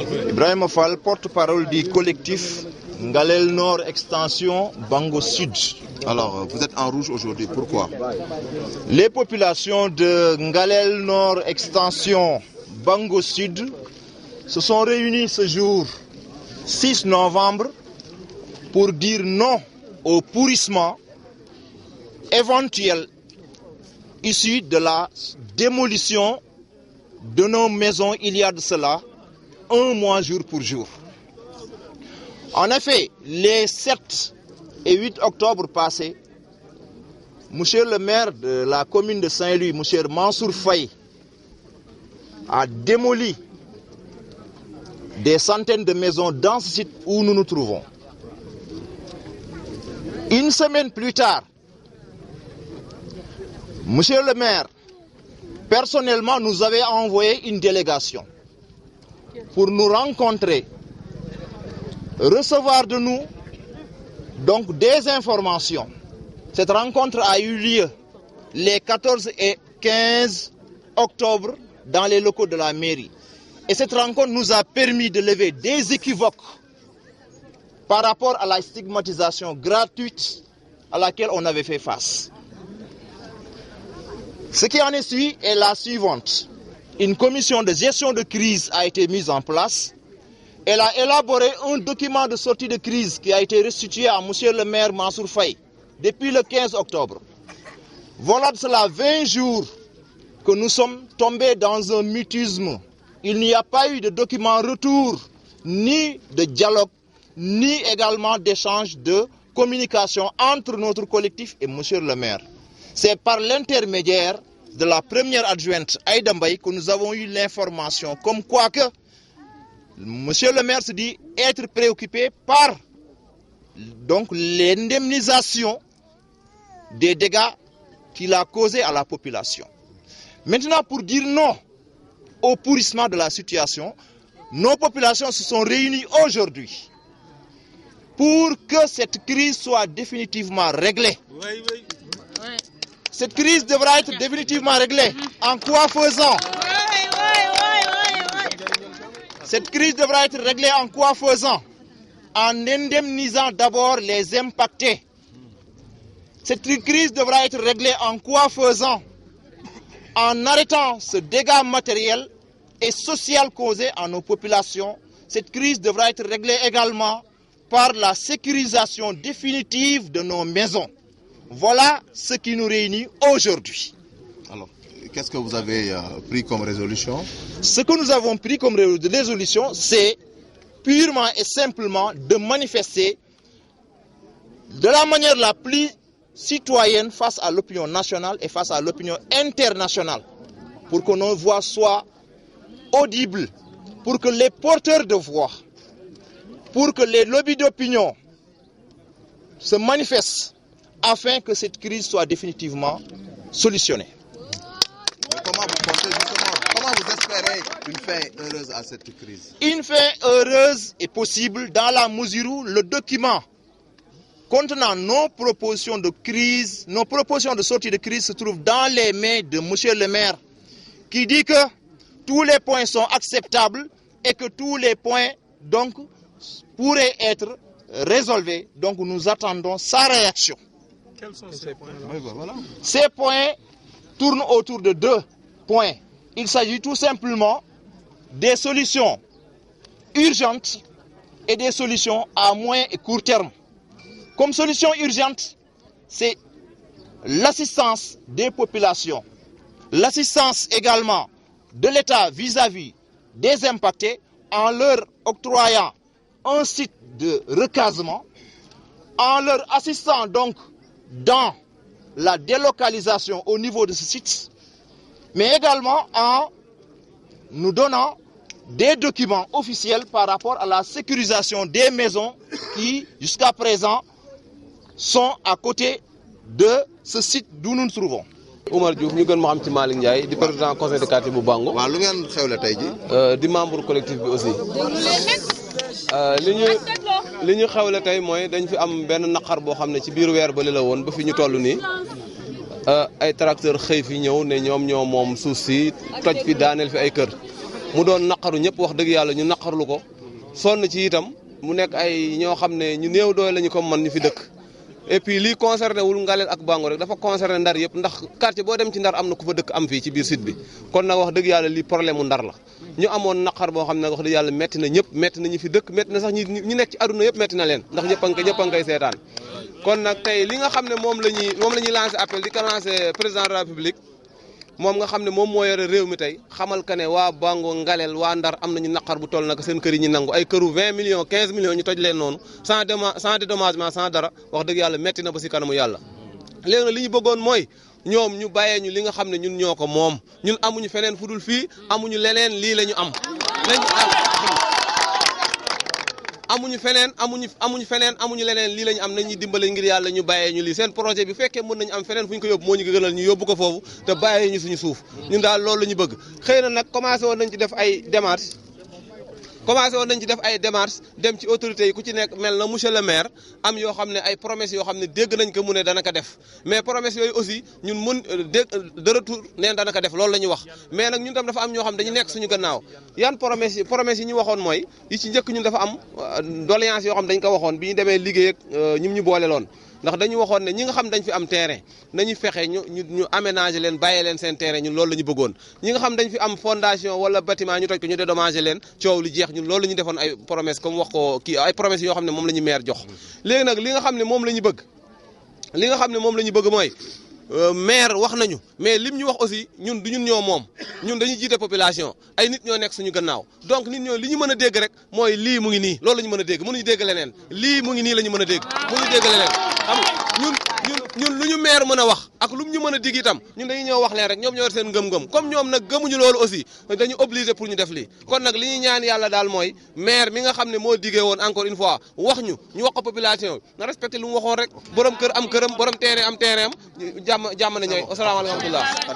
Ibrahim Fall, porte-parole du collectif Ngalel Nord Extension Bango Sud. Alors, vous êtes en rouge aujourd'hui, pourquoi? Les populations de Ngalel Nord Extension Bango Sud se sont réunies ce jour 6 novembre pour dire non au pourrissement éventuel issu de la démolition de nos maisons il y a de cela 1 mois jour pour jour. En effet, les 7 et 8 octobre passés, monsieur le maire de la commune de Saint-Louis, monsieur Mansour Faye, a démoli des centaines de maisons dans ce site où nous nous trouvons. Une semaine plus tard, monsieur le maire, personnellement, nous avait envoyé une délégation pour nous rencontrer, recevoir de nous donc des informations. Cette rencontre a eu lieu les 14 et 15 octobre dans les locaux de la mairie. Et cette rencontre nous a permis de lever des équivoques par rapport à la stigmatisation gratuite à laquelle on avait fait face. Ce qui en est suivi est la suivante. Une commission de gestion de crise a été mise en place. Elle a élaboré un document de sortie de crise qui a été restitué à monsieur le maire Mansour Faye depuis le 15 octobre. Voilà de cela 20 jours que nous sommes tombés dans un mutisme. Il n'y a pas eu de document retour, ni de dialogue, ni également d'échange de communication entre notre collectif et monsieur le maire. C'est par l'intermédiaire de la première adjointe Aïda Mbaye que nous avons eu l'information comme quoi que monsieur le maire se dit être préoccupé par donc l'indemnisation des dégâts qu'il a causés à la population. Maintenant, pour dire non au pourrissement de la situation, nos populations se sont réunies aujourd'hui pour que cette crise soit définitivement réglée. Cette crise devra être définitivement réglée. En quoi faisant? Cette crise devra être réglée en quoi faisant? En indemnisant d'abord les impactés. Cette crise devra être réglée en quoi faisant? En arrêtant ce dégât matériel et social causé à nos populations. Cette crise devra être réglée également par la sécurisation définitive de nos maisons. Voilà ce qui nous réunit aujourd'hui. Alors, qu'est-ce que vous avez pris comme résolution? Ce que nous avons pris comme résolution, c'est purement et simplement de manifester de la manière la plus citoyenne face à l'opinion nationale et face à l'opinion internationale, pour que nos voix soient audibles, pour que les porteurs de voix, pour que les lobbies d'opinion se manifestent afin que cette crise soit définitivement solutionnée. Comment vous pensez justement, comment vous espérez une fin heureuse à cette crise? Une fin heureuse est possible dans la mesure où le document contenant nos propositions de crise, nos propositions de sortie de crise se trouve dans les mains de monsieur le maire, qui dit que tous les points sont acceptables et que tous les points donc pourraient être résolvés. Donc nous attendons sa réaction. Quels sont ces points? Ces points tournent autour de 2 points. Il s'agit tout simplement des solutions urgentes et des solutions à moyen et court terme. Comme solution urgente, c'est l'assistance des populations, l'assistance également de l'État vis-à-vis des impactés en leur octroyant un site de recasement, en leur assistant donc dans la délocalisation au niveau de ce site, mais également en nous donnant des documents officiels par rapport à la sécurisation des maisons qui, jusqu'à présent, sont à côté de ce site d'où nous nous trouvons. Oumar Diouf ñu gën ma xam ci Malick Ndiaye di président conseil de quartier bu Bango. waaw lu ngeen xewle tey ji. di membre collectif bi aussi. li ñu xewle tey mooy dañ fi am benn naqar boo xam ne ci biir weer ba li la woon ba fi ñu toll nii ay tracteur xëy fi ñëw ne ñoom ñoo moom suuf si toj fi daaneel fi ay kër mu doon naqaru ñëpp wax dëgg yàlla ñu naqarlu ko sonn ci itam mu nekk ay ñoo xam ne ñu néew doole lañu comme man ñu fi dëkk et puis lii concerné wul Ngalel ak Bango rek dafa concerné Ndar yëpp ndax quartier boo dem ci Ndar am na ku fa dëkk am fii ci biir site bi kon nag wax dëgg yàlla lii problème mu Ndar la ñu amoon naqar boo xam ne wax dëgg yàlla metti na ñëpp metti na ñu fi dëkk metti na sax ñi nekk ci aduna yëpp metti na leen ndax ñëpp a ngi koy seetaan kon nag tey li nga xam ne moom la ñuy lancé appel di ko lancé président de la République moom nga xam ne moom moo yore réew mi tey xamal ka ne waa Bango Ngalel waa Ndar am nañu naqar bu toll nag seen kër yi ñu nangu ay këru 20 millions 15 millions ñu toj leen noonu sans dédommagement sans dara wax dëgg yàlla metti na ba si kanamu yàlla léegi nag li ñu bëggoon mooy ñoom ñu bàyyee ñu li nga xam ne ñun ñoo ko moom ñun amuñu feneen fu dul fii amuñu leneen lii la ñu am amuñu feneen amuñu leneen lii la ñu am nañuy dimbale ngir yàlla ñu bàyyee ñu lii seen projet bi fekkee mën nañu am feneen fu ñu ko yóbbu moo ñu gënal ñu yóbbu ko foofu te bàyyee ñu suñu suuf ñun daal loolu la ñu bëgg xëy na nag commencé woon nañ ci def ay démarches dem ci autorités yi ku ci nekk mel na monsieur le maire am yoo xam ne ay promesses yoo xam ne dégg nañ ko mu ne dana ko def mais promesses yooyu aussi ñun mun de retour neen dana ko def loolu la ñu wax mais nag ñun tam dafa am ñoo xam dañu nekk suñu gannaaw yan promesses yi ñu waxoon mooy yi ci njëkk ñun dafa am doléance yoo xam dañ ko waxoon bi ñu demee liggéey ak ñim ñu boole loon ndax dañu waxoon ne ñi nga xam dañ fi am terrain nañu fexe ñu aménager leen bàyyee leen seen terrain ñun loolu la ñu bëggoon ñi nga xam dañ fi am fondation wala bâtiment ñu toj ko ñu dédommager leen coow lu jeex ñun loolu la ñu defoon ay promesse comme wax ko kii ay promesses yoo xam ne moom la ñu maire jox léegi nag li nga xam ne moom la ñu bëgg mooy maire wax nañu mais lim ñu wax aussi ñun du ñun ñoo moom ñun dañuy jiite population ay nit ñoo nekk suñu gannaaw donc nit ñoo li ñu mën a dégg rek mooy lii mu ngi nii loolu la ñu mën a dégg mënuñu dégg leneen lii mu ngi nii la ñu mën a dégg mënuñu dégg leneen xam ñun lu ñu maire mën a wax ak lu ñu mën a dig itam ñun dañuy ñëw wax leen rek ñoom ñoo yor seen ngëm-ngëm comme ñoom nag gëmuñu loolu aussi dañu obligé pour ñu def lii kon nag li ñuy ñaan yàlla daal mooy maire mi nga xam ne moo diggee woon encore une fois wax ñu wax ko population na respecté lu mu waxoon rek borom kër am këram borom terrain am terrain am jàmm na ñooy asalaamaaleykum wa rahmatullah